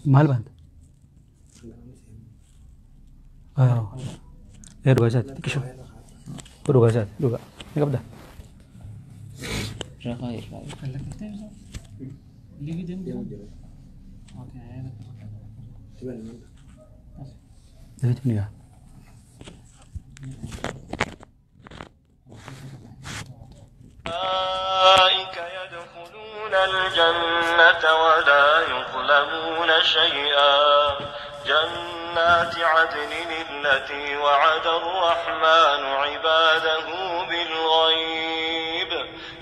مال بند دوغا سات تكشف دوغا سات دوغا نقبل رخاير دفيتني أولئك يدخلون الجنة ولا يظلمون شيئا جنات عدن التي وعد الرحمن عباده بالغيب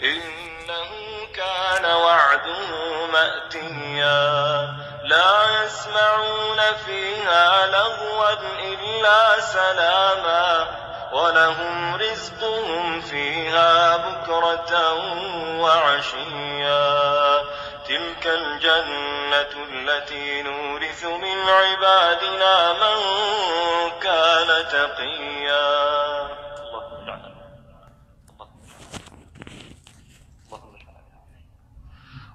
إنه كان وعده مأتيا لا يسمعون فيها لغوا إلا سلاما ولهم رزقهم فيها بكرة وعشيا تلك الجنة التي نورث من عبادنا من كان تقيا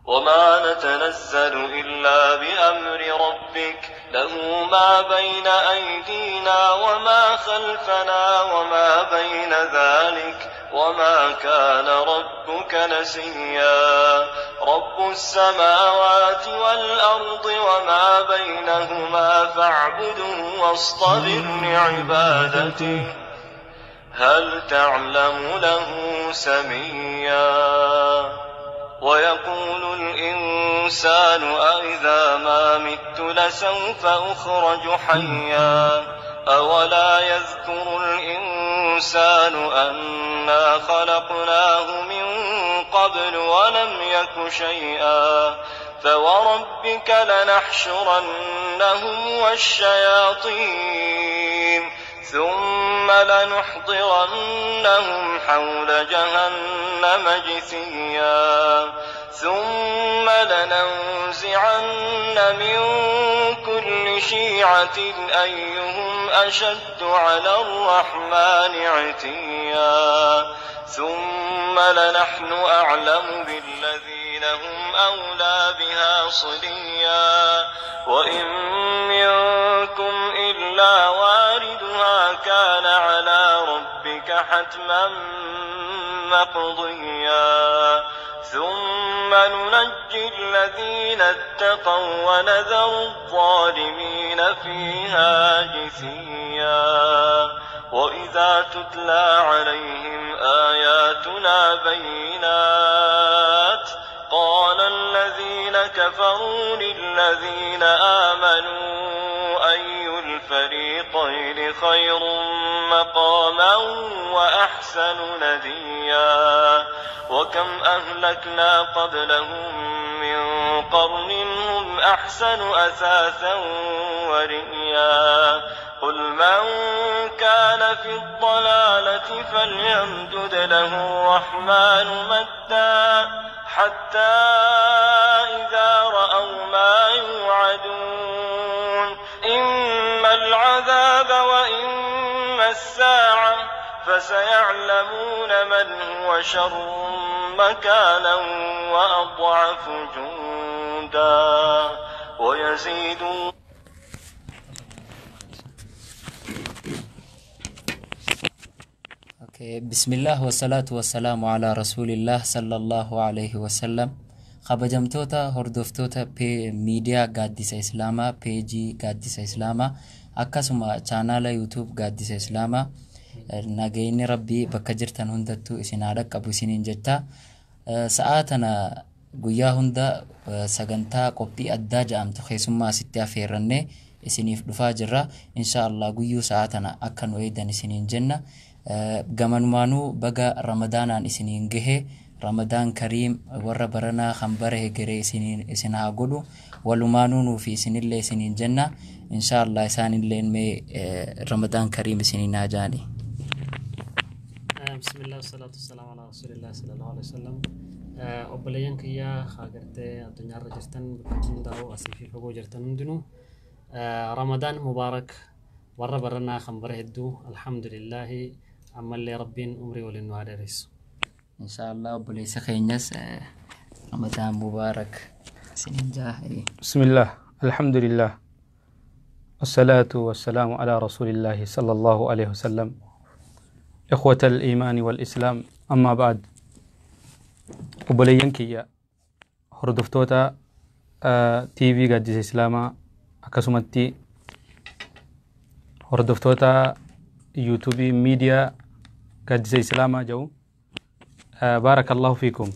وما نتنزل إلا بأمر ربك له ما بين أيدينا وما خلفنا وما بين ذلك وما كان ربك نسيا رب السماوات والأرض وما بينهما فاعبده واصطبر لعبادته هل تعلم له سميا ويقول الإنسان أإذا ما مت لسوف أخرج حيا أولا يذكر الإنسان أنا خلقناه من قبل ولم يك شيئا فوربك لنحشرنهم والشياطين ثم لنحضرنهم حول جهنم جثيا ثم لننزعن من كل شيعة أيهم أشد على الرحمن عتيا ثم لنحن أعلم بالذين هم أولى بها صليا وإن منكم إلا واردها كان على ربك حتما مقضيا ثم ننجي الذين اتقوا ونذر الظالمين فيها جثيا وإذا تتلى عليهم آياتنا بينات قال الذين كفروا للذين آمنوا أي الفريقين خير مقاما وأحسن نديا وكم أهلكنا قبلهم من قرن هم أحسن أثاثا ورئيا قل من كان في الضلالة فليمدد له الرحمن مدا حتى إذا رأوا ما يوعدون إما العذاب وإما الساعة فسيعلمون من هو شر مكانا وأضعف جندا ويزيدون بسم الله والصلاة والسلام على رسول الله صلى الله عليه وسلم خبجمتوتا هردفتوتا بي ميديا قادسة إسلاما بيجي قادسة إسلاما أكاسما چانالا يوتيوب قادسة إسلاما ناقيني ربي بكجرتن هندتو إسنادك أبو سنين جتا ساعتنا قويا هندا سغنتا قبي أداجا أمتو خيسما ستة فيرني إسنيف دفاجرة إن شاء الله قويو ساعتنا أكن ويدن سنين جنة gamanumaanu baga ramadaanan isiniin gahe ramadaan kariim warra barana khambare gere isin haa godhu walumaanuu fi isinillee isiniin jenna inshallah isaanillee mee ramadaan kariim isiniin haa jaani bismillah wassalatu wassalamu ala rasulillah sallallahu alaihi wasallam obboleeyyanka yaa khaagartee addunyaa irra jirtan hundaa'u asii fogoo jirtan hundinuu ramadaan mubaarak warra barana khambare hedduu alhamdulillah أما اللي ربين أمري ولنواريس إن شاء الله بليس خينيس رمضان مبارك سنين جاهي. بسم الله الحمد لله والصلاة والسلام على رسول الله صلى الله عليه وسلم. إخوة الإيمان والإسلام، أما بعد. وبلينك يا هردفتوتا تي في قدس إسلاما أكسمتي هردفتوتا يوتيوب ميديا قدس إسلاما جو بارك الله فيكم.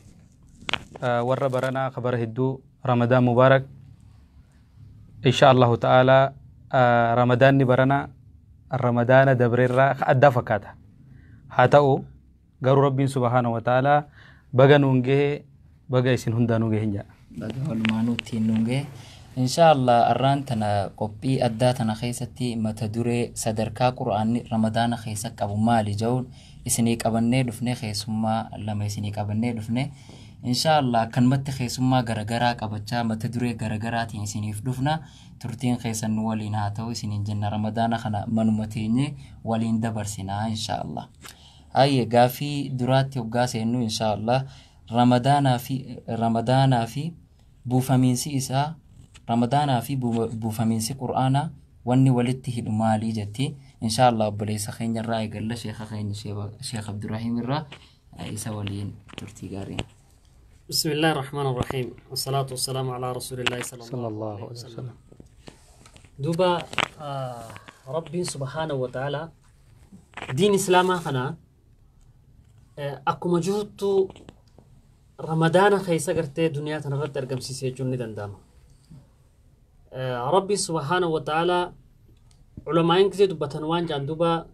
ور برنا خبر هدو رمضان مبارك إن شاء الله تعالى. رمضان برنا رمضان دبريرا أدى فكاته هاتاو غرو ربي سبحانه وتعالى بغا نونغي بغا يسين هندا نونغي هنجا بغا والمانوتي نونغي إن شاء الله أرانتنا قبي أداتنا خيستي متدوري صدركا قرآن رمضان خيسك أبو مالي جون إسنيك أبني دفني خيسما لما إسنيك أبني دفني إن شاء الله كان متخي سما غرغرا كبچا متدوري غرغرا تين سنيف دفنا ترتين خيسن ولين هاتو سنين جنة رمضان خنا منمتيني ولين دبر سنا إن شاء الله. أي غافي درات يوغاس إنه إن شاء الله رمضان في بوفامين سي إسا رمضان في بوفامين سي قرآن واني ولدته المالي جتي إن شاء الله بليس خين الرأي قال شيخ خين شيخ عبد الرحيم الرا إسا ولين ترتي غارين. بسم الله الرحمن الرحيم والصلاة والسلام على رسول الله صلى الله عليه وسلم. دوبا ربي سبحانه وتعالى دين إسلام خنا أكو مجهود رمضان خيسا قرتي دنيا تنغرت أرقم سيسي جوني دندام. ربي سبحانه وتعالى علماء كذي دوبا تنوان جان دوبا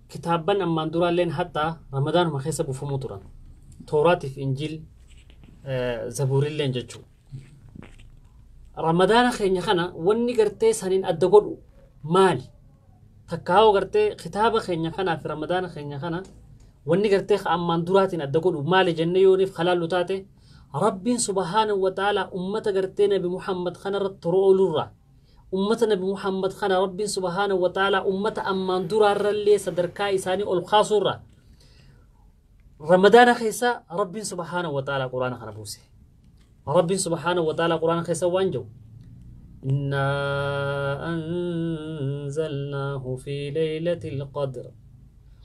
كتابا أما اندورا لين حتى رمضان ما خيسا بفموترا توراة في إنجيل زبور اللين جتشو رمضان خيني خنا وني قرتي سنين أدقود مال تكاو قرتي خطابة خيني خنا في رمضان خيني خنا وني قرتي أمان دراتين أدقود مال جنة يونيف خلال لطاتي ربي سبحانه وتعالى أمة قرتي نبي محمد خنا رترو لورا أمة نبي محمد خنا ربي سبحانه وتعالى أمة أمان درار اللي صدركاي ساني الخاصورة رمضان خيسا ربي سبحانه وتعالى قرآن خنبوسي ربي سبحانه وتعالى قرآن خيسا وانجو إنا أنزلناه في ليلة القدر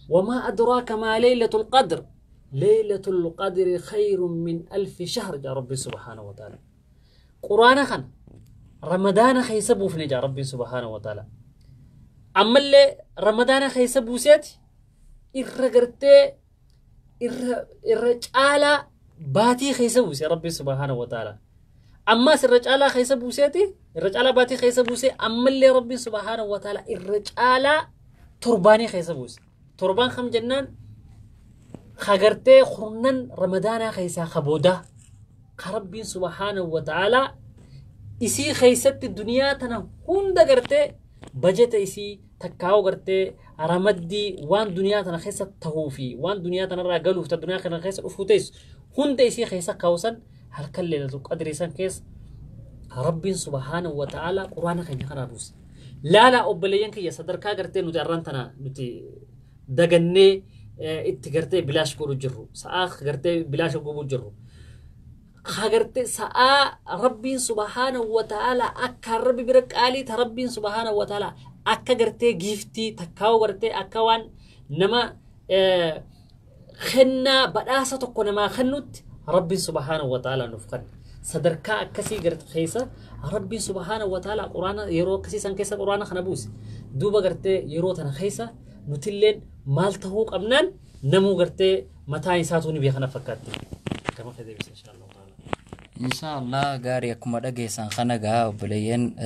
وما أدراك ما ليلة القدر ليلة القدر خير من 1000 شهر جاء ربي سبحانه وتعالى قرآن خن رمضان خيسا بوفني جاء ربي سبحانه وتعالى أما اللي رمضان خيسا بوسيت إرقرتي الرجالة باتي خيسبوس يا ربي سبحانه وتعالى أما الرجالة خيسبوسيتي الرجالة باتي خيسبوسي أما اللي ربي سبحانه وتعالى الرجالة ترباني خيسبوس تربان خم جنان خاغرتي خرنن رمضان خيسا خبوده ربي سبحانه وتعالى إسي خيست الدنيا تنا هند قرتي بجت إسي تكاو قرتي رمدي وان دنيا تنا خيسة تهوفي وان دنيا تنا راجلو في الدنيا كنا خيسة أفوتيس هند إسي خيسة كوسن هل كل لذو قدر إنسان كيس ربي سبحانه وتعالى قرآن خيني خنا بوس لا أبليين كي يصدر كاغرتي نجارن تنا نتي دغني اتغرتي بلاش كورو جرو ساخ غرتي بلاش غوبو جرو خاغرتي سا ربي سبحانه وتعالى أكرب برك آلي تربي سبحانه وتعالى أكا غرتي جيفتي تكاو غرتي أكوان نما خنا بداسة تكون ما خنوت ربي سبحانه وتعالى نفقن صدركا أكسي غرت خيسة ربي سبحانه وتعالى قرآن يرو كسي سنكيسة قرآن خنبوس دوبا غرتي يرو تنا خيسة نتلين مال تهوق أبنان نمو غرتي متى يساتوني بيخنا فكاتي كما في ذي إن شاء الله إن شاء الله غاري أكما دقيسان خنقا وبليين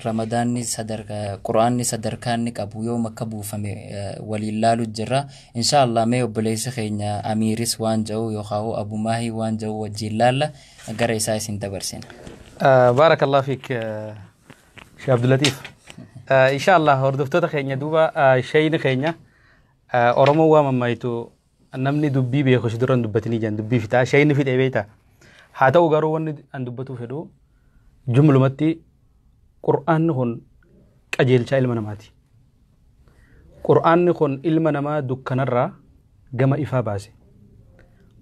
رمضان صدر قرآن صدر كانك أبو يوم كبو فمي ولله الجرة إن شاء الله ما يبليس خينا أميرس وان جو يخاو أبو ماهي وان جو وجلال غاري سايسين تبرسين. بارك الله فيك شيخ عبد اللطيف. إن شاء الله هردفتو خينا دوبا شيء خينا أرمو وما يتو نمني دبي بيخش دران دبتني جان دبي فتا شيء نفيد أبيتا هذا وقارو ون أن دبتو فدو جملة متي قرآن هون أجيل شاي المناماتي قرآن هون المنامات دكان الرا جمع إفا باسي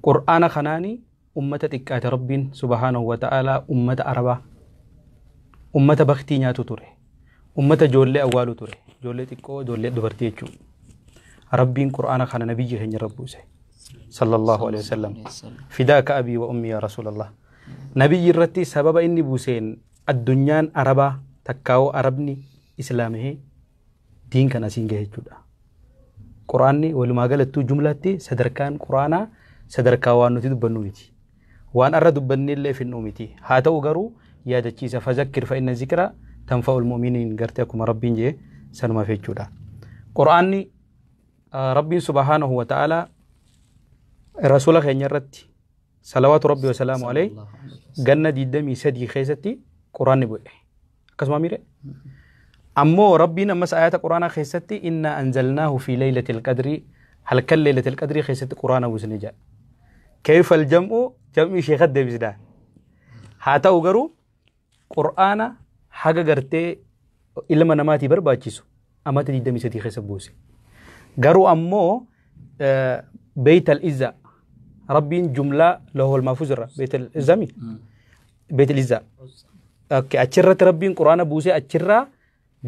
قرآن خناني ummata xiqqaate rabbiin subhaanahu wa ta'aalaa ummata arabaa ummata baktii nyaatu ture ummata ijoollee awwaalu ture ijoollee xiqqoo ijoollee dubartii jechuudha rabbiin qur'aana kana nabiyyi keenya rabbuuse sallallahu alaihi wasallam fidaaka abii wa ummi yaa rasuulallah nabiyyi irratti sababa inni buuseen addunyaan arabaa takkaawoo arabni islaamihee diin kana siin gahe jechuudha qur'aanni walumaa galattuu jumlaatti sadarkaan qur'aanaa sadarkaa waan nuti dubbannu miti waan arra dubbanni illee finnu miti haa ta'u garuu yaadachiisa fazakkir fa inna zikra tanfa'ul mu'miniin gartee akkuma rabbiin jee sanuma jechuudha qur'aanni rabbiin subhaanahu wa ta'aalaa rasuula keenya irratti salawaatu rabbi wa salaamu alayhi ganna 23 keessatti qur'aanni bu'e akkasuma mire ammoo rabbiin ammas ayata qur'aanaa keessatti inna anzalnaahu fi laylatil qadri halkan laylatil qadri keessatti qur'aana buusne jedha kayfa aljam'u jam'i sheekhat deebisda haa ta'u garuu qur'aana haga gartee ilma namaatii barbaachisu amata 23 keessa buuse garuu ammoo baytal izza rabbiin jumlaa lahul mahfuz irra baytal izzami baytal izza achirratti rabbiin qur'aana buuse achirraa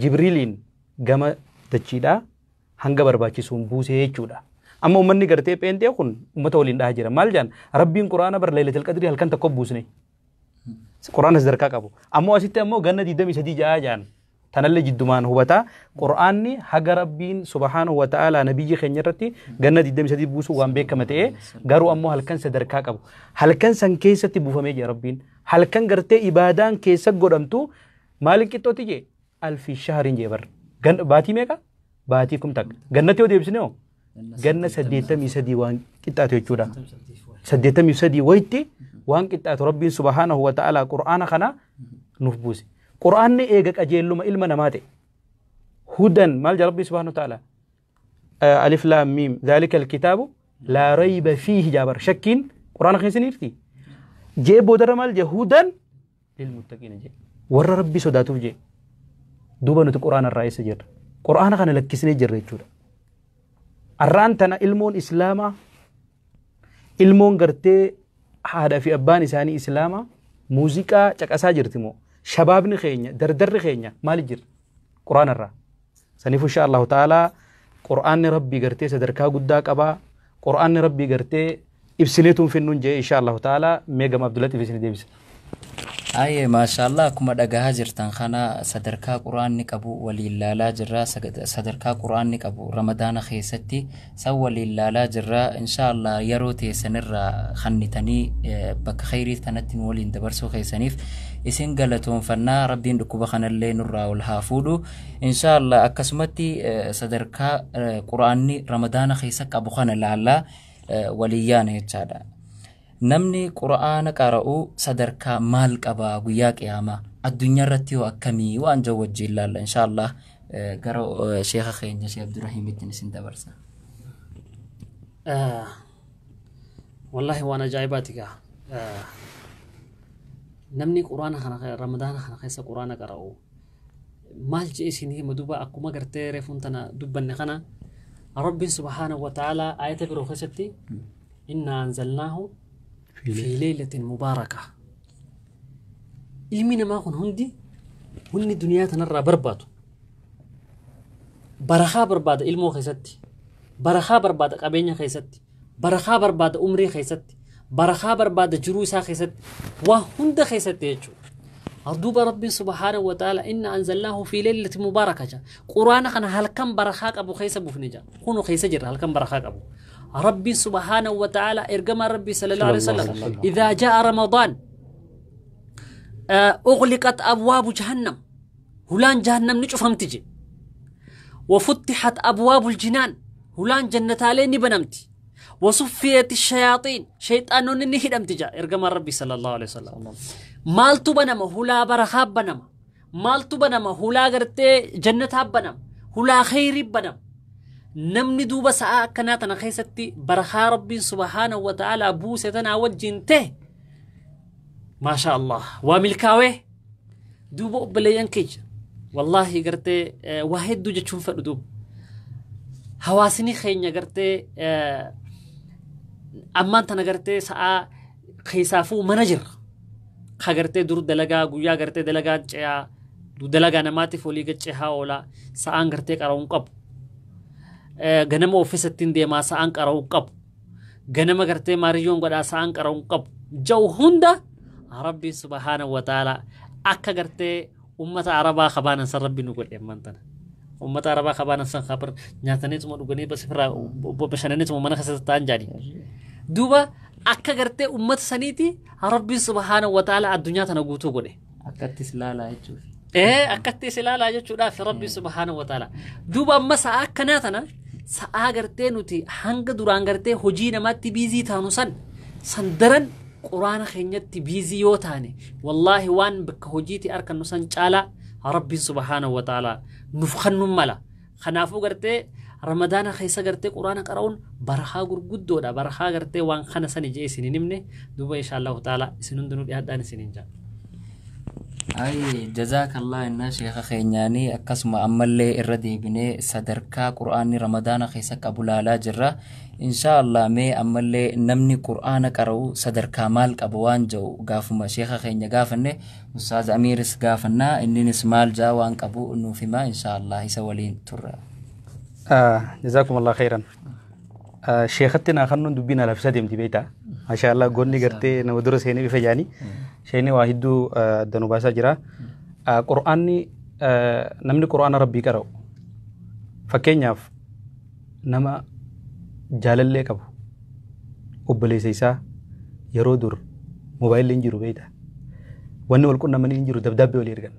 jibriiliin gama dachiidhaa hanga barbaachisuun buuse jechuudha amma ummanni gartee peentee kun ummata waliin dhaha jira maal jaan rabbiin qur'aana bar laylatul qadri halkan takko buusne qur'aana sadarkaa qabu ammoo asitti ammoo ganna 23 jaa jaan tanallee jiddumaan hubata qur'aanni haga rabbiin subhaanahu wa ta'ala nabiyyi keenya irratti ganna 23 buusu waan beekama ta'e garuu ammoo halkan sadarkaa qabu halkan san keessatti buufamee jira rabbiin halkan gartee ibaadaan keessa godhamtu maalin qixxooti jee alfi shahrin jee bar baatii meeqa baatii kum takka gannatti yoo deebisne hoo ganna 83 waan qixxaatu jechuudha 83 wayitti waan qixxaatu rabbiin subhaanahu wa ta'ala qur'aana kana nuuf buuse qur'aanni eega qajeelluma ilma namaa ta'e hudan maal jaa rabbii subhaanahu wa ta'ala alif laam miim dhalika alkitaabu laa rayba fiihi jaabar shakkiin qur'aana keessaniirti jee boodarra maal jee hudan lilmuttaqiina jee warra rabbii sodaatuuf jee duuba nuti qur'aana irraa eessa jirra qur'aana kana lakkisnee jirra jechuudha arraan tana ilmoon islaamaa ilmoon gartee haadha fi abbaan isaanii islaamaa muuziqaa caqasaa jirti moo shabaabni keenya dardarri keenya maali jira qur'aana irraa saniif insha Allah ta'ala qur'aanni rabbii gartee sadarkaa guddaa qabaa qur'aanni rabbii gartee ibsineetuun finnuun jee insha Allah ta'ala meegam Abdullatif isin deebisa Aye mashallah kuma dhagahaa jirtan kana sadarkaa quraanni qabu waliin laalaa jirra sadarkaa quraanni qabu ramadaana keessatti san waliin laalaa jirra inshallah yeroo teessanirra khannitanii bakka khayrii tanatti waliin dabarsuu keessaniif isin galatoonfannaa rabbiin dhukkuba kanallee nurraa ol haa fuudhu inshallah akkasumatti sadarkaa quraanni ramadaana keessa qabu kana laalaa waliyyaan jechaadha namni qur'aana qara'u sadarkaa maal qaba guyyaa qiyaama addunyaa irratti yoo akkamii waan jawwajji ilaalla inshallah gara sheekha keenya sheekh Abdurrahim ittiin isin dabarsa wallahi waan ajaa'ibaatiga namni qur'aana kana ramadaana kana keessa qur'aana qara'u maal jee isinii maduba akkuma gartee reefuun tana dubbanne kana rabbiin subhaanahu wa ta'ala ayata biroo keessatti inna anzalnaahu في ليلة مباركة إلمينا ما كن هندي هني دنيا تنرى بربادو برخا برباد إلمو خيستي برخا برباد قبينيا خيستي برخا برباد أمري خيستي برخا برباد جروسا خيستي وهند خيستي يجو أردوب ربي سبحانه وتعالى إن أنزلناه في ليلة مباركة قرآن خنا هل كم برخاك أبو خيس أبو فنجا كونو خيس جر هل كم برخاك أبو ربي سبحانه وتعالى إرجم ربي صلى الله عليه وسلم إذا جاء رمضان أغلقت أبواب جهنم هلان جهنم نشوفهم تجي وفتحت أبواب الجنان هلان جنتالين بنمتي وصفيت الشياطين شيطان نهدم تجا إرجم ربي صلى الله عليه وسلم مالتو بنما هلا برخاب بنما مالتو بنما هلا غرتي جنتها بنم هلا خير بنم نمني دوبا ساعة كانت أنا خيستي برخا ربي سبحانه وتعالى بوستنا وجنته ما شاء الله وملكاوي دوبا بليان كيج والله قرتي واحد دوجة تشوف دوب هواسني خينيا قرتي أمان تنا قرتي ساعة خيسافو منجر خغرتي دور دلغا غويا غرتي دلغا جيا دو دلغا نماتي فولي گچها ولا سان غرتي قرون قب غنم اوفيستين دي ما سان قرون قب غنم غرتي ماريون غدا سان قرون قب جو هندا ربي سبحانه وتعالى اكا غرتي امه عربا خبانا سر ربي نقول يمنتنا امه عربا خبانا سن خبر نياتني تمو دغني بس فرا بشنني تمو من خسستان جاني دوبا akka gartee ummata saniiti rabbi subhanahu wa ta'ala addunyaa tana guutuu godhe akkatti silaalaa jechuudha akkatti silaalaa jechuudhaaf rabbi subhanahu wa ta'ala duuba amma sa'a akkanaa tana sa'a gartee nuti hanga duraan gartee hojii namaatti biizii taanu san daran quraana keenyatti biizii yoo taane wallaahi waan bakka hojiiti arkannu san caalaa rabbi subhanahu wa ta'ala nuuf kannun mala kanaafuu gartee رمضان خيسا غرتي قرآن قرأون برخا غرغدو دا برخا غرتي وان خنا سني جي سنين نمني دوبا إن شاء الله تعالى سنون دنو دي هدان سنين جا أي جزاك الله إن شيخ خينياني أكسم أمالي إردي بني صدركا قرآن رمضان خيسا قبولالا جرا إن شاء الله مي أمالي نمني قرآن قرأو صدركا مال قبوان جو قافما شيخ خينيا قافني أستاذ أميرس قافنا إني نسمال جاوان قبو إنو فيما إن شاء الله يسوالين ترى جزاكم الله خيرا شيختنا خنون دبينا لفسا ديمتي بيتا ما شاء الله قولني قرتي نودرس هيني بفجاني شيني واحدو دنوباسا جرا قرآني نمني قرآن ربي كرو فكين ياف نما جالل لي كبو قبلي سيسا يرو دور موبايل لنجرو بيتا واني والكون نمني نجرو دبداب ولي رغن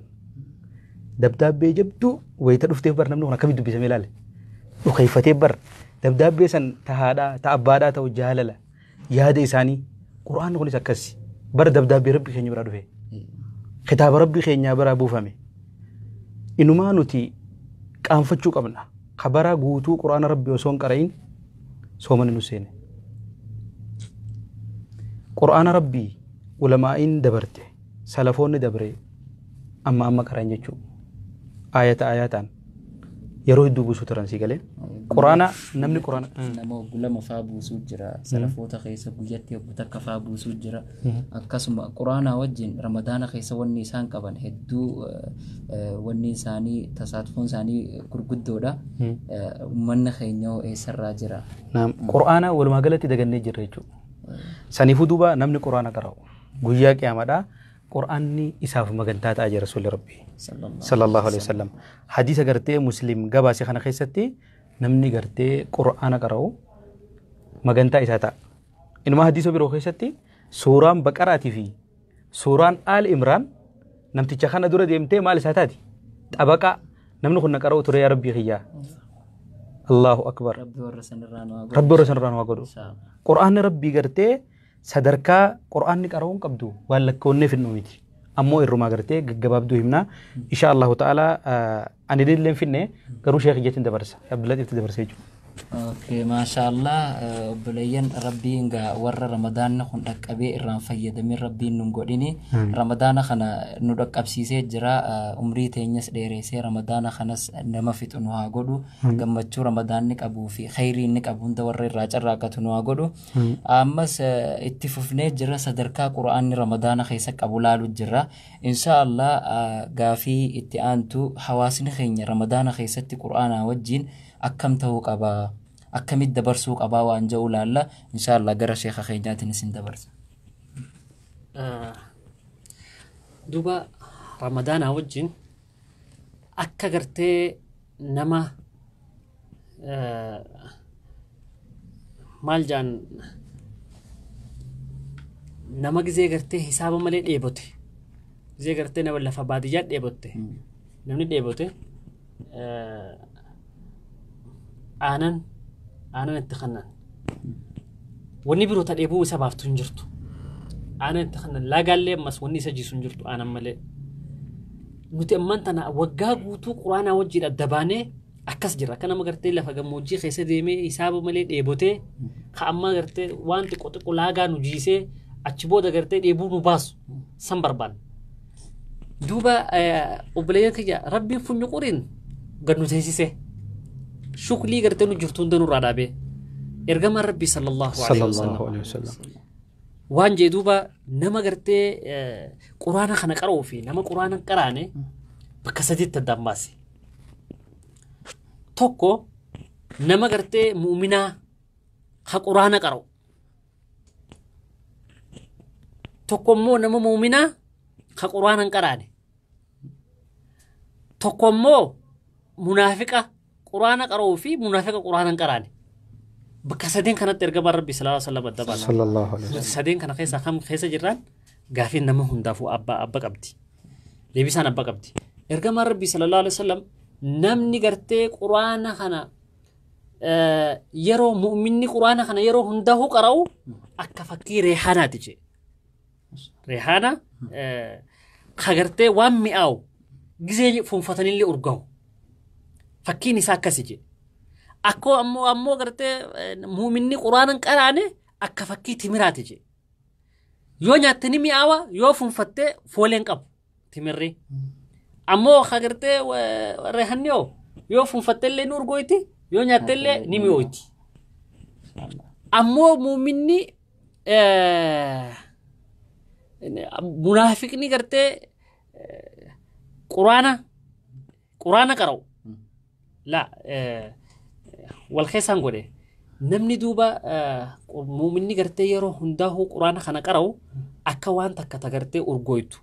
دبداب جبتو ويتا دفتي بر نمني هنا كمي دبي سميلالي وكيفتي بر دبداب بيسن تهادا تأبادا تو جهاللا يهاد إساني قرآن نقول سكسي بر دبداب ربي خيني برادو في خطاب ربي خيني برا بو فمي إنما نتي كان فتشو قبلنا خبرا قوتو قرآن ربي وسون قرأين سومن نسيني قرآن ربي علماء دبرته سلفون دبري أما قرأين جيشو آياتان yeroo hedduu buusuu turan si galee quraana namni quraana nama gulama faa buusuu jira salafoota keessa guyyatti takka faa buusuu jira akkasuma quraana wajjin ramadaana keessa wanni isaan qaban hedduu wanni isaanii tasaatufoon isaanii gurguddoodha ummanni keenya eessarraa jira quraana walumaa galatti dagannee jirra jechuudha saniifuu duuba namni quraana qara'u guyyaa qiyaamaadhaa قرآني إساف مغنتات أجي رسول ربي صلى الله عليه وسلم حديث قرتي مسلم قباسي خانا خيستي نمني قرتي قرآن قرأو مغنتا إساتا إنما حديثو برو خيستي سوران بقراتي في سوران آل إمران نمتي چخانا دورة ديمتي مال إساتاتي تأبقى نمنو خنا قرأو ترى يا ربي خيا الله أكبر ربي ورسن رانو أقولو قرآن ربي قرتي sadarkaa quraanni qara'uun qabdu waan lakkoonnee finnu miti ammoo irrumaa gartee gaggabaabduu himna insha Allah ta'ala ani dilleen finne garuu sheekh jeetin dabarsa Abdullatif dabarsa jechuudha اوكي ما شاء الله بلين ربي انغا ور رمضان خن دقبي irraan fayyadamee rabbiin nun godhini ramadana khana nu dhaqqabsiisee jira umrii teenyas dheereessee ramadana khanas nama fixu nu haa godhu gammachuu ramadaanni qabuu fi khayrii inni qabu hunda warra irraa carraaqatu nu haa godhu ammas itti fufnee jira sadarkaa quraanni ramadana keessa qabu laalu jira insha Allah gaafii itti aantu hawaasni keenya ramadana keessatti quraana wajjin akkam ta'uu qaba akkamit dabarsuu qaba waan jedhu laalla inshallah gara sheekha keenyaatiin isin dabarsa duba ramadaana wajjin akka gartee nama maal jaan nama gizee gartee hisaaba malee dheebote gizee gartee nama lafa baadiyyaa dheebote namni dheebote aanan itti kannan wanni biroo tadheebuu isa baaftu hin jirtu aanan itti kannan laagaallee ammas wanni isa jiisu hin jirtu aanan malee nuti ammaan tana waggaa guutuu quraanaa wajjiin adda baanee akkas jira akka nama gartee lafa gammoojjii keessa deemee hisaaba malee dheebotee ka ammaa gartee waan xiqqoo xiqqoo laagaa nu jiisee achi booda gartee dheebuu nu baasu san barbaan duuba obboleeyyan kiyya rabbiin funyu quriin gad nu teessisee شكلي قرتنو جرتون دنو رادابي إرجما ربي صلى الله عليه وسلم waan jee duuba nama gartee quraana kana qara'uu fi nama quraana qaraane bakka sadiitti addaan baase. Tokko nama gartee mu'minaa ha quraana qara'u. Tokko immoo nama mu'minaa ha quraana hin qaraane. Tokko immoo munaafiqa quraana qara'uu fi munaafiqa quraana hin qaraane. Bakka sadeen kanatti erga Rabbi sallallahu alaihi wasallam adda baase. sallallahu alaihi wasallam Sadeen kana keessa kam keessa jirran gaafiin nama hundaafuu abba qabdi. Deebisaan abba qabdi. Erga Rabbi sallallahu alaihi wasallam namni gartee quraana kana yeroo mu'minni quraana kana yeroo hundaafuu qara'u akka fakkii reehaanaati jee. Reehaana kagartee waan mi'aawu gizee fuunfatanillee urgaa'u. Fakkiin isaa akkasi jee. Akko ammoo gartee mu'minni quraana qaraane akka fakkii timiraati jee. Yoo nyaattani mi'aawa yoo fuunfattee fooleen qabu timirri. Ammoo kagartee reehanni yoo fuunfattellee ni urgooyti yoo nyaattellee ni mi'ooyti. Ammoo mu'minni munaafiqni gartee quraana qara'u. La wal keessaan godhe namni duuba mu'minni gartee yeroo hundaa'uu quraana kana qara'u akka waan takka tagartee urgooytu.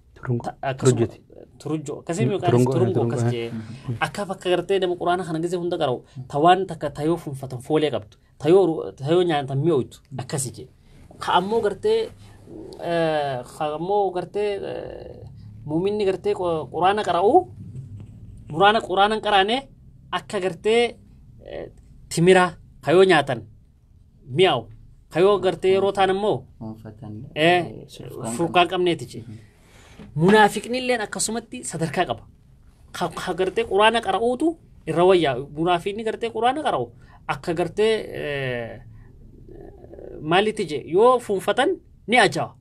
Turujjo akkasii turungo akkas jee akka bakka gartee nama quraana kana gizee hunda qara'u tawaan takka tayoo fuunfatan foolee qabdu tayoo nyaatan mi'ooytu akkasi jee. Ka ammoo gartee mu'minni gartee quraana qara'u quraana qaraane akka gartee timira kayoo nyaatan mi'aawu kayoo gartee yeroo ta'an immoo furqaan qabneeti jee. Munaafiqni illeen akkasumatti sadarkaa qaba. Ka gartee quraana qara'uutu irra wayyaa. Munaafiqni gartee quraana qara'u akka gartee maalitti jee yoo fuunfatan ni ajaa'a.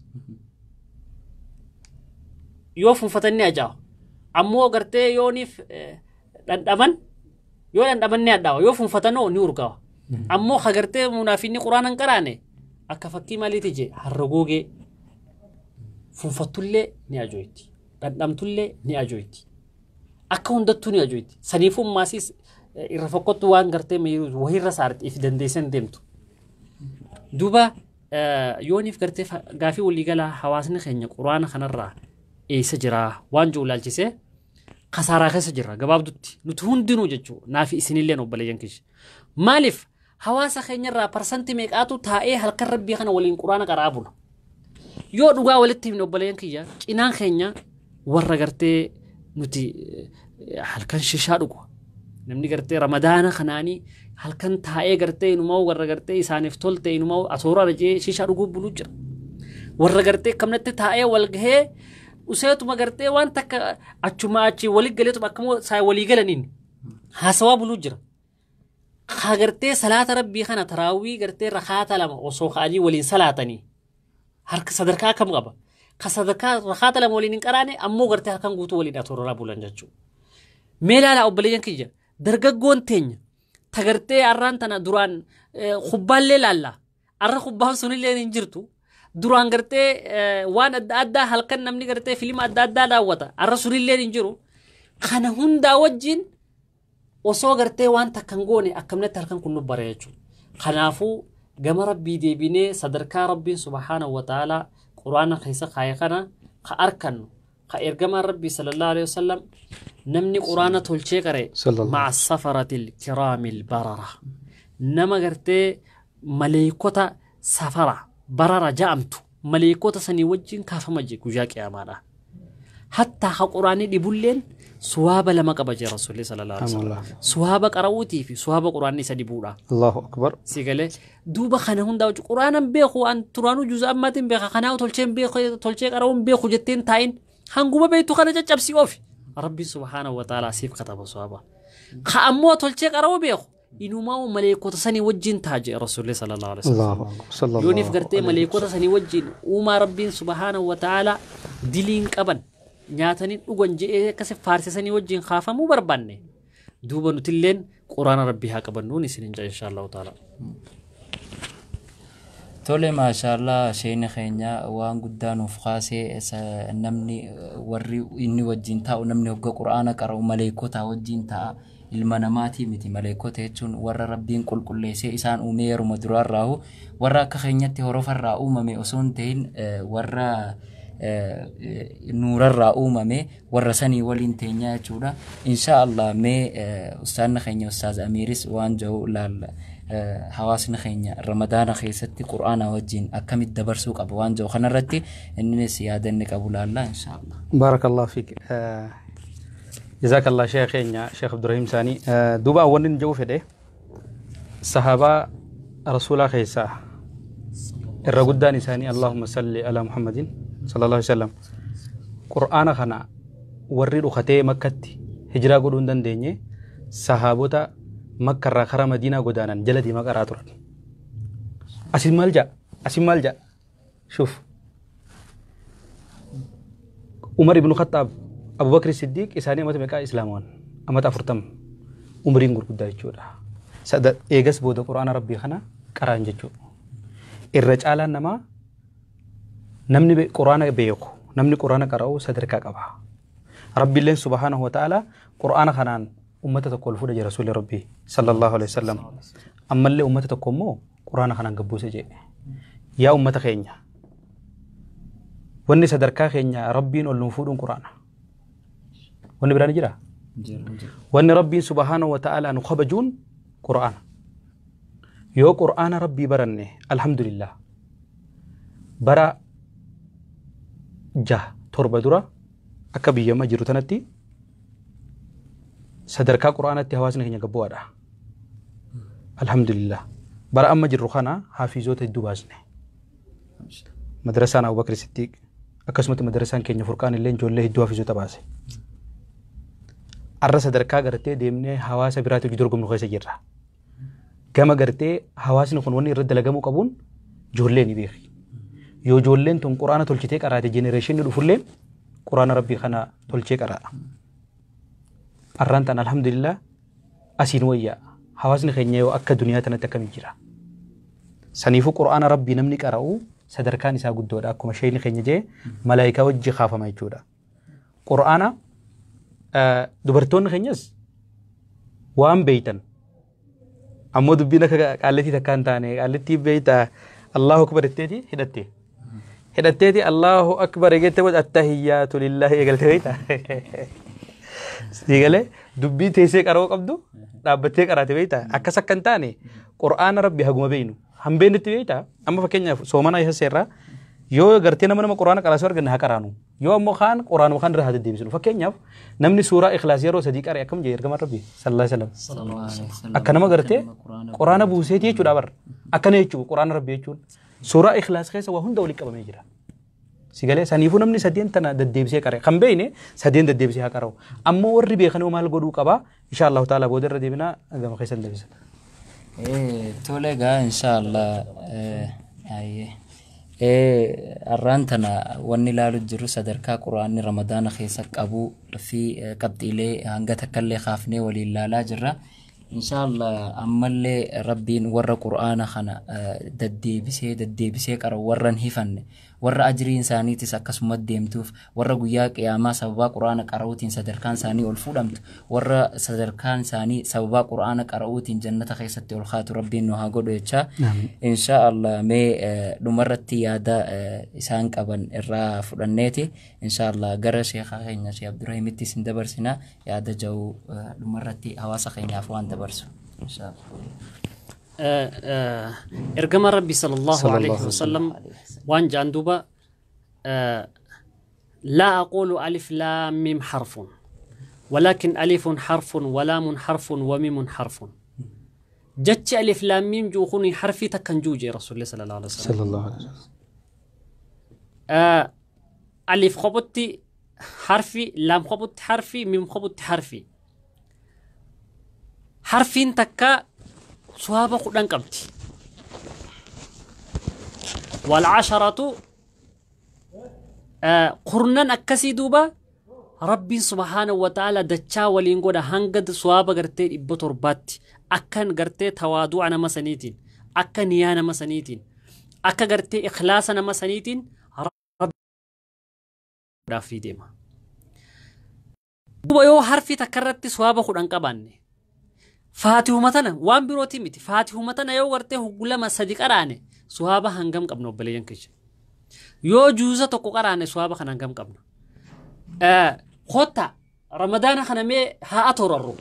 Yoo fuunfatan ni ajaa'a. Ammoo gartee yooniif dhandhaman ni addaa'u. Yoo fuunfatanoo ni urgaa'a. Ammoo ka gartee munaafiqni quraana hin qaraane akka fakkii maalitti jee harrogoogee. Fuunfattullee ni ajooyti. Dhandhamtullee ni ajooyti. Akka hundattuu ni ajooyti. Saniifuu maasiis irra fokkottu waan gartee wahirra saarti if dandeessan deemtu. Duuba yooniif gartee gaafii waliigalaa hawaasni keenya quraana kanarraa eessa jiraa waan jiru ilaalchisee kasaaraa keessa jira gabaabdutti nuti hundinuu jechuudha naafi isinillee obboleeyyan keessa. Maaliif hawaasa keenyarraa parsantii meeqaatu taa'ee halkan rabbii kana waliin quraana qara'aa bula. Yoo dhugaa walitti himne obboleeyyan kiyya cinaan keenya warra gartee nuti halkan shishaa dhugu. Namni gartee ramadaana kanaanii halkan taa'ee gartee inumaa warra gartee isaaniif tolte inumaa atoora rajee shishaa dhuguu buluu jira. Warra gartee kamnatti taa'ee wal gahee useetuma gartee waan takka achuma achi walii galeetuma akkamoo saa walii galaniin haasawaa buluu jira. Haa gartee salaata rabbii kana taraawii gartee rakaata lama osoo ka'anii waliin salaatanii. Harka sadarkaa kam qaba. Ka sadarkaa rakaata lama waliin hin qaraane ammoo gartee halkan guutuu waliin atoorraa bulan jechuudha. Mee ilaala obboleeyyan kiyya dargaggoon teenya tagartee arraan tana duraan kubbaallee laalla. Arra kubbaan sunillee hin jirtu. Duraan gartee waan adda halkan namni gartee filima adda daawwata. Arra sunillee hin jiru. Kana hundaa wajjin osoo gartee waan takkan goone akkamnatti halkan kun nu bara jechuudha. Kanaafuu gama rabbii deebinee sadarkaa rabbiin subhaanahu wa ta'ala quraana keessa kaayee kana ka arkannu ka ergamaan rabbii sallallahu alaihi wasallam namni quraana tolchee qaree ma'a safaratil kiraamil barara nama gartee maleekota safara barara ja'amtu maleekota sanii wajjin kaafama jee guyyaa qiyaamaadha. Hatta ha quraanii dhibulleen suwaaba lama qaba jee rasuulli sallallahu alaihi wasallam. Suwaaba qara'uutii fi suwaaba quraanii isa dhibuudha. Allahu akbar. Sigalee duuba kana hundaa quraanan beeku an turaanuu juz'a ammaatiin beeka kanaa tolchee qara'uun beeku jetteen taa'in hanguma beektu kana caccabsii oofi. Rabbi subhaanahu wa ta'ala siif kataba suwaaba. Ka ammoo tolchee qara'uu beeku inumaa maleekota sanii wajjin taa'e rasuulli sallallahu alaihi wasallam. Yooniif gartee maleekota sanii wajjin uumaa rabbiin subhaanahu wa ta'ala diliin qaban. Nyaatanii dhugan je'ee akkasii faarsisanii wajjin kaafamuu barbaanne duuba nutilleen quraana rabbii haa qabannuun isinin jaa inshallah ta'ala. tole maashaallah sheeyni keenya waan guddaa nuuf kaasee namni warri inni wajjin taa'u namni hogga qur'aana qara'u maleekota wajjin ta'a ilma namaati miti maleekota jechuun warra rabbiin qulqulleessee isaan uumee yeruma duraarraahu warra akka keenyatti horofarraa uumame osoo hin ta'in warra nuurarraa uumame warra sanii waliin teenyaa jechuudha inshaallah mee ustaanna keenya ustaaz Amiiris waan jiru laalla hawaasni keenya ramadaana keessatti qur'aana wajjin akkamitti dabarsuu qaba waan jiru kanarratti innis yaadanni qabu laalla inshaallah barakallahu fik jazakallah sheekheenya sheekh Abdurrahim Sani duba wanni jiru fedhe sahaba rasuula keessa irra guddaan isaanii Allahumma salli ala Muhammadin sallallahu alaihi wasallam qur'aana kana warri dhukatee makkatti hijraa godhuu hin dandeenye sahaabota makka irraa karaa madiinaa godaanan jala deemaa qaraa turan asin maal ja shuf Umar ibn Khattab Abu Bakr Siddiq isaanii amata meeqa islaamaan amata 40 umriin gurguddaa jechuudha sada eegas booda qur'aana rabbii kana qaraan jechuudha irra caalaan nama namni qur'aana beeku namni qur'aana qara'u sadarkaa qaba rabbiilleen subhanahu wa ta'ala qur'aana kanaan ummata tokko fuudha jira rasuulli rabbii sallallahu alaihi wasallam ammallee ummata tokko immoo qur'aana kanaan gabbuuse jedhe yaa ummata keenya wanni sadarkaa keenya rabbiin ol nu fuudhuun qur'aana wanni biraan jira wanni rabbiin subhanahu wa ta'ala nu kabajuun qur'aana yoo qur'aana rabbii baranne alhamdulillah bara torba dura akka biyyama jiru tanatti sadarkaa qur'aanatti hawaasni keenya gabbuwaadha alhamdulillah bara amma jirru kana haafizoota hedduu baasne madrasaan Abu Bakr Siddiq akkasumatti madrasaan keenya furqaan illee ijoollee hedduu haafizoota baase arra sadarkaa gartee deemnee hawaasa biraatti hojii dorgomnu keessa jirra gama gartee hawaasni kun wanni irra dalagamuu qabuun ijoollee ni beeki yoo ijoolleen tun qur'aana tolchitee qaraate jenereeshinni dhufullee qur'aana rabbii kana tolchee qaraa arraan tan alhamdulillah asiin wayyaa hawaasni keenya yoo akka duniyaa tanatti akkamii jira saniifuu qur'aana rabbii namni qara'u sadarkaan isaa guddoodha akkuma sheeyni keenya jee malaayikaa wajji kaafama jechuudha qur'aana dubartoonni keenyas waan beeytan ammoo dubbiin akka qaalletii takka hin taane qaalletii beeyta Allahu akbar itteeti hidhatteeti Allahu akbar eegette wajji attahiyyaatu lillahi eegalte beeyta sigale dubbii teessee qaroo qabdu dhaabbattee qaraate beeyta akkas akka hin taane qur'aana rabbi haguma beeynu hambeennitti beeyta amma fakkeenyaaf soomana isa seerraa yoo gartee nama qur'aana qaraasuu arganne haa qaraanu yoo ammoo kaan qur'aanuma kaan irraa haa deddeebisnu fakkeenyaaf namni suuraa ikhlaas yeroo sadii qaree akkam jee ergamaan rabbi sallallahu alaihi wasallam akka nama gartee qur'aana buuseeti jechuudha bar akkana jechuu qur'aana rabbi jechuun suuraa ikhlaas keessa waa hunda walitti qabamee jira sigalee saniifuu namni sadeen tana deddeebisee qaree kan beeyne sadeen deddeebisee haa qara'u ammoo warri beekan maal godhuu qaba inshaallah taala booda irra deebinaa gama keessan deebisa tole gaa inshaallah arraan tana wanni ilaalu jiru sadarkaa quraanni ramadaana keessa qabu fi qabxiilee hanga takkallee kaafnee waliin ilaalaa jirra inshaallah ammallee rabbiin warra quraana kana deddeebisee qara warran hifanne warra ajriin isaaniitis akkasuma deemtuuf warra guyyaa qiyaamaa sababa quraana qara'uutiin sadarkaan isaanii ol fuudhamtu warra sadarkaan isaanii sababa quraana qara'uutiin jannata keessatti ol kaatu rabbiin nu haa godhu jecha inshaallah mee dhumarratti yaada isaan qaban irraa fudhanneeti inshaallah gara sheekha keenya Sheekh Abdurrahimitti isin dabarsina yaada jiru dhumarratti hawaasa keenyaaf waan dabarsu inshaallah إرجم ربي صلى الله عليه وسلم وان جاندوبا لا أقول ألف لام ميم حرف ولكن ألف حرف ولام حرف وميم حرف جتش ألف لام ميم جوخوني حرفي تكنجوجي رسول الله صلى الله عليه وسلم صلى الله عليه وسلم ألف خبطي حرفي لام خبطي حرفي ميم خبطي حرفي حرفين تكا صوابا قدان قبتي والعشرة قرنان أكسي دوبا ربي سبحانه وتعالى دچا ولين قودا هنگد صوابا قرتي إبتور باتي أكن قرتي توادو عنا مسانيتين أكن يانا مسانيتين akka gartee ikhlaasa nama saniitiin rabbiidhaaf deema. Duuba yoo harfi takka irratti sawaaba 10 qabaanne faatihuma tana waan birootii miti faatihuma tana yoo gartee huggulama 3 qaraane sawaaba hangam qabna obboleeyyan keenya. Yoo juuza tokko qaraane sawaaba kan hangam qabna. Khotta ramadaana kana mee haa atorarru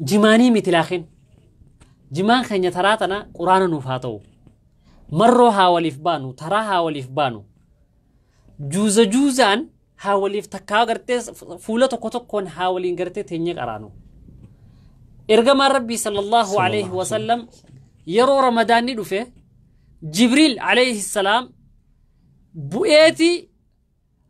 jimaanii miti laakiin jimaan keenya taraa tana quraana nuuf haa ta'u marroo haa waliif baanu taraa haa waliif baanu juuzaan haa waliif takkaa gartee fuula tokko tokkoon haa waliin gartee teenyee qaraanu. Ergamaan rabbii sallallahu alayhi wa sallam yeroo ramadaanni dhufe Jibriil alayhi salaam bu'eeti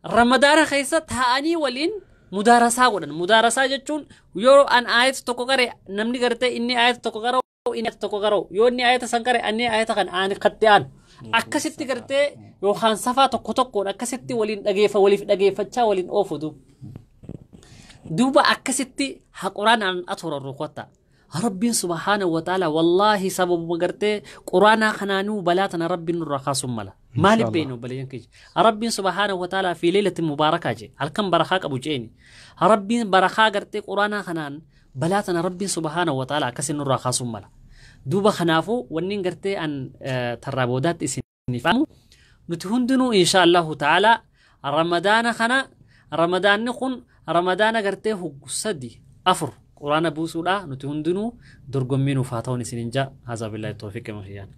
ramadaana keessa taa'anii waliin mudaarasaa godhan. Mudaarasaa jechuun yoo an aayata tokko qare namni gartee inni aayata tokko qara'u inni aayata tokko qara'u yoo inni aayata san qare anni aayata kan aan qattiyaan akkasitti gartee yookaan safaa tokko tokkoon akkasitti waliin waliif dhageeffachaa waliin oofutu. Duuba akkasitti haa quraanaan atorarru qotta. Rabbiin subhaanahu wa ta'ala wallaahi sababuma gartee quraanaa kanaanuu balaatana rabbiin nurraa kaasuun mala. Maaliif beeknu obboleeyyan keenya? Rabbiin subhaanahu wa ta'ala fi leelatin mubaarakaa jee halkan barakaa qabu jeeni. Rabbiin barakaa gartee quraanaa kanaan balaatana rabbiin subhaanahu wa ta'ala akkasin nurraa kaasuun mala. Duuba kanaafuu wanni gartee an tarraa boodaatti isiniif faamu nuti hundinuu insha Allahu ta'ala ramadaana kana ramadaanni kun ramadaana gartee huggu 3-4 quraana buusuudha nuti hundinuu dorgommii nuuf haa ta'uun isinin jaa haza billahi tawfiiq mahiyyaan.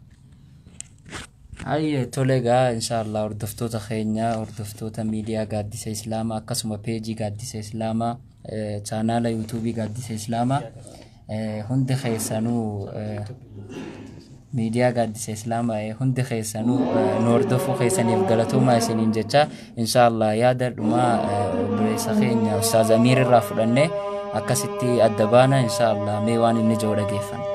Ay tolega inshallah hordoftoota keenya hordoftoota miidiyaa Gaaddisa Islaamaa akkasuma peejii Gaaddisa Islaamaa chaanaala yuutuubii Gaaddisa Islaamaa hundi keessanuu miidiyaa Gaaddisa Islaamaa hundi keessanuu nu hordofuu keessaniif galatoomaa isiniin jecha inshallah yaada dhumaa obboleessa keenya Ustaaz Amiir irraa fudhannee akkasitti adda baana inshallah mee waan inni jiru dhageeffanna.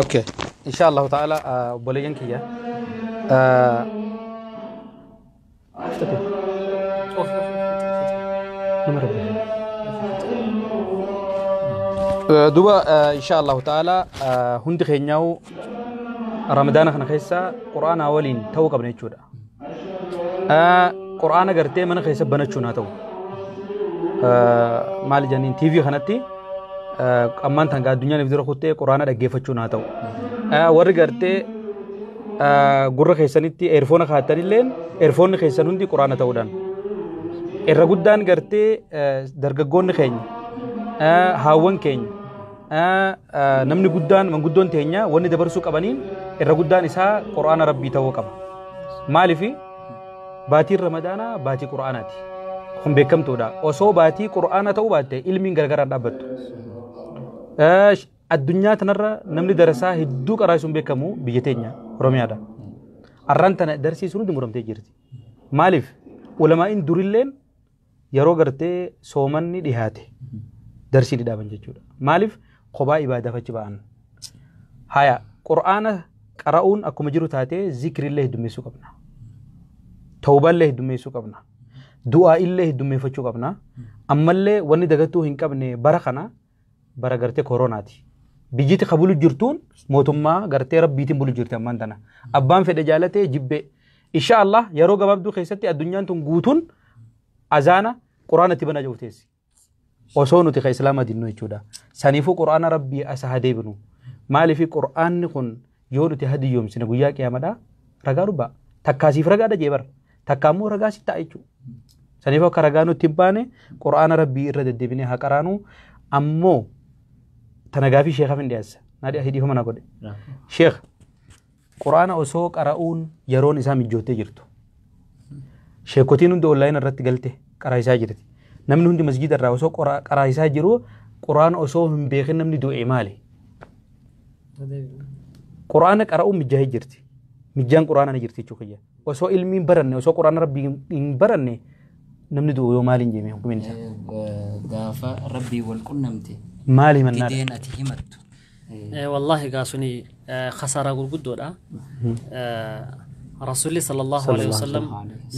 Okay. إن شاء الله تعالى بوليان كيا دوبا إن شاء الله تعالى هند خينياو رمضان خنا خيسا قرآن أولين تو قبل نشودا قرآن قرتي من خيسا بنشونا تو مال جانين تي في خناتي أمان تانغا الدنيا نفذر خوتة قرآن ده جيفتشونا تو warri gartee gurra keessanitti eerfoona kaa'atanilleen eerfoonni keessan hundi quraana ta'uudhaan irra guddaan gartee dargaggoonni keenya haawwan keenya namni guddaan manguddoon teenya wanni dabarsuu qabaniin irra guddaan isaa quraana rabbii ta'uu qaba. Maaliif baatiin ramadaanaa baatii quraanaati kun beekamtuudha. Osoo baatii quraana ta'uu baatte ilmiin gargaraan dhaabbattu. Addunyaa tanarra namni darasaa hedduu qaraasuun beekamu biyya teenya Oromiyaadha. Arraan tana darsiisuun hundi muramtee jirti. Maaliif ulamaa'in durilleen yeroo gartee soomanni dhihaate darsii dhaaban jechuudha. Maaliif kophaa ibaadaa fachi ba'an. Haya qura'aana qara'uun akkuma jiru taatee zikrillee heddummeessuu qabna. Tawbaallee heddummeessuu qabna. Du'aa illee heddummeeffachuu qabna. Ammallee wanni dagattuu hin qabne bara kana bara gartee koronaati. Biyyiti qabulu jirtuun mootummaa gartee rabbiitiin bulu jirti ammaan tana. Abbaan fedhe jaalatee jibbe. Inshaallah yeroo gabaabduu keessatti addunyaan tun guutuun azaana quraanatti bana jawteessi. Osoo nuti ka islaama dinnu jechuudha. Saniifuu quraana rabbii asa hadeebinu. Maaliif quraanni kun yoo nuti hadiyyoomsine guyyaa qiyaamadhaa ragaa dubbaa. Takkaasiif ragaadha jeebar. Takkaammoo ragaa si ta'a jechuudha. Saniifuu akka ragaa nutti hin baane quraana rabbii irra deddeebinee haa qaraanu ammoo تناقافي شيخ من دياس نادي أهدي هم أنا قد شيخ قرآن أسوق قرؤون يرون إسام الجوتة جرتو شيخوتين دو أونلاين الرت قلته قرايسا جرتي نمن هندي مسجد الرأسو قرايسا جرو قرآن أسوق هم بيخن نمني دو إيمالي قرآن قرؤون مجاه جرتي مجان قرآن أنا جرتي شوكيا أسوق علمي برنة أسوق قرآن ربي برنة نمني دو يومالين جميع كمين سا دافع ربي والكنمتي مالي من نار بدين أتهمت والله قاسوني خسارة قرقود رسول الله صلى الله عليه وسلم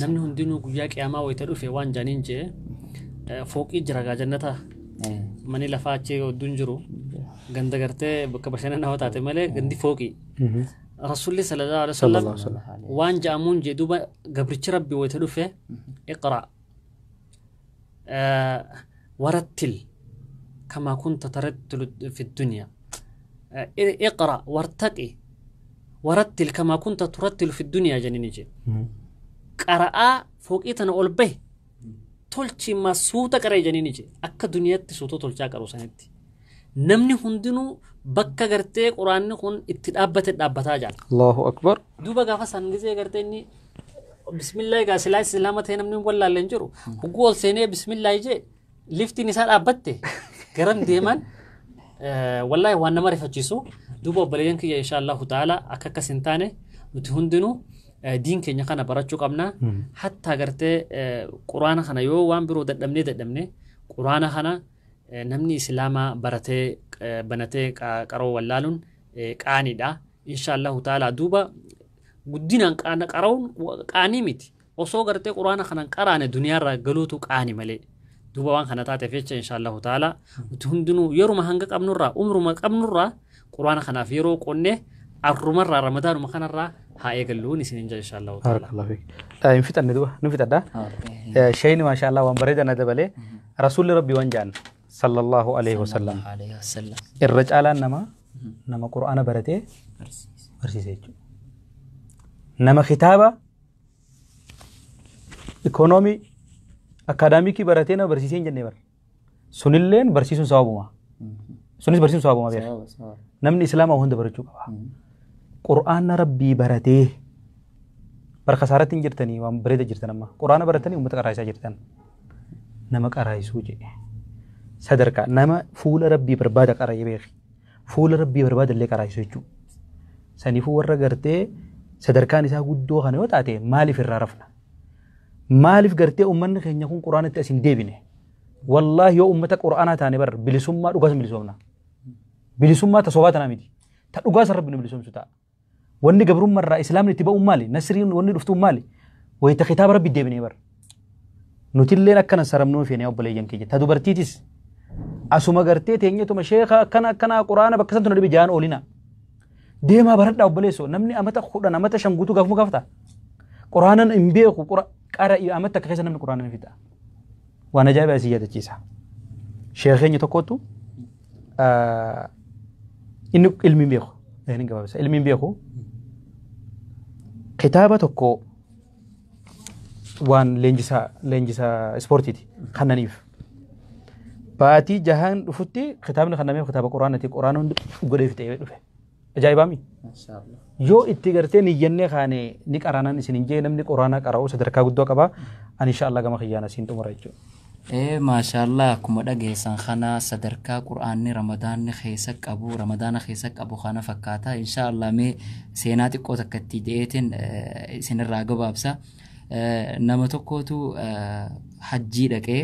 نمنهم دينو قياك ياما ويترو في وان جانين جي فوق إجراء جنة مني لفاتشي ودنجرو غندقرتي بكبشنا نهو تاتي مالي غندي فوقي رسول الله صلى الله عليه صلى الله وسلم عليه وسلم وان جامون جدوبا قبرتش ربي ويتلوفه اقرأ ورتل كما كنت ترتل في الدنيا اقرأ وارتقي ورتل كما كنت ترتل في الدنيا جنينيجي قرأ فوقيتنا أولبه تولشي ما سوتا قرأ جنينيجي أكا دنيا سوتو تولشا قرأ سنتي نمني هندنو بكا قرتي قرآن نكون اتدابتا جال الله أكبر دوبا غافا سنجزي قرتي إني بسم الله قاسلا سلامة هنا من ولا لنجرو هقول سيني بسم الله يجي لفتي نسال أبتة كرم ديمان والله وانا ما رفتشيسو دوبا بلين كي إن شاء الله تعالى أكاكا سنتاني متهندنو دين كي نخانا براتشو قبنا حتى قرتي قرآن خانا يو وان برو ددمني قرآن خانا namni islaamaa baratee banatee qaroo wallaaluun qaaniidha inshaallahu ta'ala duuba guddinaan qaroon qaanii miti osoo gartee quraana kanan qaraane duniyaarraa galuutu qaani malee duuba waan kana taateef jecha inshaallahu ta'ala nuti hundinuu yeruma hanga qabnurraa umruma qabnurraa quraana kanaaf yeroo qonnee arrumarraa ramadaanuma kanarraa haa eegalluun isin inja inshaallahu ta'ala. Barakallahu fiik. Infitadne duuba nufitadha. Shayni maashaallah waan bareedana dabalee rasuulli rabbii waan jaan. صلى الله عليه وسلم الرجال نما قرآن برته برسيسه نما خطابة إقتصادي أكاديميكي برته نا برسيسين جنة بر سنيلين برسيسون سوابوما سنيس برسيسون سوابوما بير نمني إسلام أهون دبرتشو قرآن ربي برته برخسارة تنجرتني وام بريد جرتنا ما قرآن برتني أمتك رايسا جرتن نمك رايسو جي sadarka nama fuula rabbii barbaada qara'ee beeki fuula rabbii barbaada illee qaraa'isu jechuudha saniifuu warra gartee sadarkaan isaa guddoo kana yoo taate maaliif irraa rafna maaliif gartee ummanni keenya kun quraanatti asin deebine wallaahi yoo ummata quraanaa taane bar bilisummaa dhugaas bilisoomna bilisummaa tasoobaa tanaa miti ta dhugaas rabbi nu bilisoomsu ta'a wanni gabrummaarraa islaamni itti ba'uun maali nasriin wanni dhuftuun maali wayita kitaaba rabbi deebine bar nutilleen akkana saramnuu feene obboleeyyan keenya ta dubartiitis asuma gartee teenyatuma sheekha akkana quraana bakka santu nabi jaan oolina deemaa baradhaa obboleesso namni amata kudhan amata shan guutuu gaafuma gaafta quraanan hin beeku qara'i amata akka keessa namni quraanan fita waan ajaa'ibaa si yaadachiisa sheekheenya tokkotu inni ilmi beeku inni gabaabsa ilmi beeku kitaaba tokko waan leenjisa ispoortiiti kannaniif baatii jahaan dhufutti kitaabni kannamee kitaaba quraanati quraan hundi godhee fixee dhufe ajaa'ibaami yoo itti gartee niyyannee kaane ni qaraanan isin hin jee namni quraana qara'u sadarkaa guddoo qaba ani inshaallah gama kiyyaana siin xumura jechuudha. Maashaallah akkuma dhageessan kana sadarkaa quraanni ramadaanni keessa qabu ramadaana keessa qabu kana fakkaata inshaallah mee seenaa xiqqoo takka itti deetiin isinirraa gabaabsa. Nama tokkotu hajjii dhaqee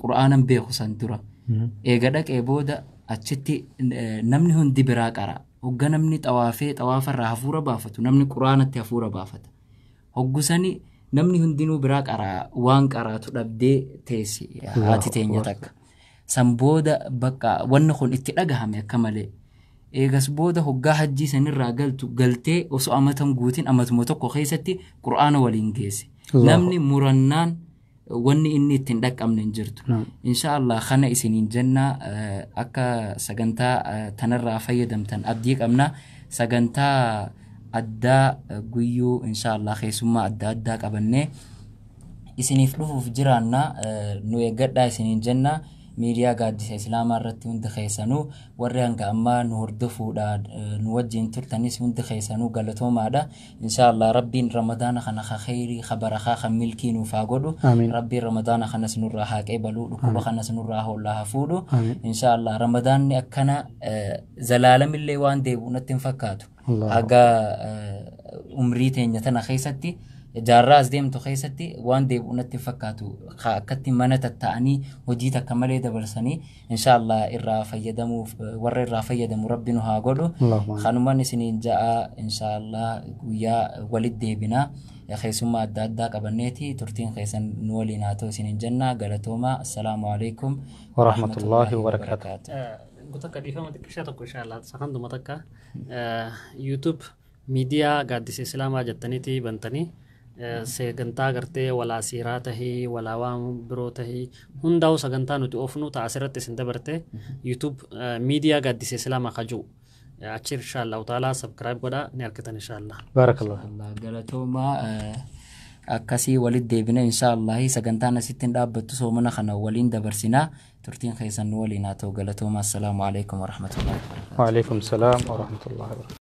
quraanan beeku san dura eega dhaqee booda achitti namni hundi biraa qara hogga namni xawaafarraa hafuura baafatu namni quraanatti hafuura baafata hoggusani namni hundinuu biraa qara waan qaraatu dhabdee teessi haati teenya takka san booda bakka wanni kun itti dhagahame akka malee eegas booda hoggaa hajjii sanirraa galtee osoo amatan guutiin amatuma tokko keessatti quraana waliin geesse namni murannaan wanni inni ittiin dhaqqabne hin jirtu inshaallah kana isiniin jenna akka sagantaa tanarraa fayyadamtan abdii qabna sagantaa addaa guyyuu inshaallah keessummaa addaa qabannee isiniif dhufuuf jiraanna nu eeggadhaa isiniin jenna miidiyaa gaaddisa islaamaa irratti hundi keessanuu warri hanga ammaa nu hordofuudhaan nu wajjin turtanis hundi keessanuu galatoomaadha inshaallah rabbiin ramadaana kana khayrii khabarakaa kan milkii nuuf haa godhu rabbiin ramadaana kanas nurraa haa qeebaluu dhukkuba kanas nurraa hollaa haa fuudhu inshaallah ramadaanni akkana zalaalamillee waan deebi'u natti hin fakkaatu haga umrii teenya tana keessatti jaarraas deemtu keessatti waan deebi'u natti fakkaatu akkatti mana tatta'anii hojii takka malee dabarsanii inshaallah irraa fayyadamuuf warra irraa fayyadamu rabbi nu haa godhu kanumaan isiniin ja'a inshaallah guyyaa walitti deebinaa keessummaa addaa qabanneeti turtiin keessan nu waliin haa ta'u isiniin jenna galatoomaa assalaamu alaikum warahmatullaahi wabarakaatuh. Kutakka dhiifama xiqqishaa tokko inshaallah sakanduma takka YouTube miidiyaa gaaddisa islaamaa jettaniiti bantanii sagantaa gartee walaa siiraa tahii walaa waan biroo tahii hundaa'u sagantaa nuti oofnu ta'a asirratti isin dabarte YouTube miidiyaa gaaddisa islaamaa kajuu achir inshallah ta'ala subscribe godha ni arkitan inshallah. Barakallah. Galatooma akkasii walit deebina inshallah sagantaan asittiin dhaabbattu soomana kana waliin dabarsinaa turtiin keessan waliin haa ta'u galatooma. Assalaamu alaykum wa rahmatullahi wa barakatuh. Wa alaykum salaam wa rahmatullahi wa barakatuh.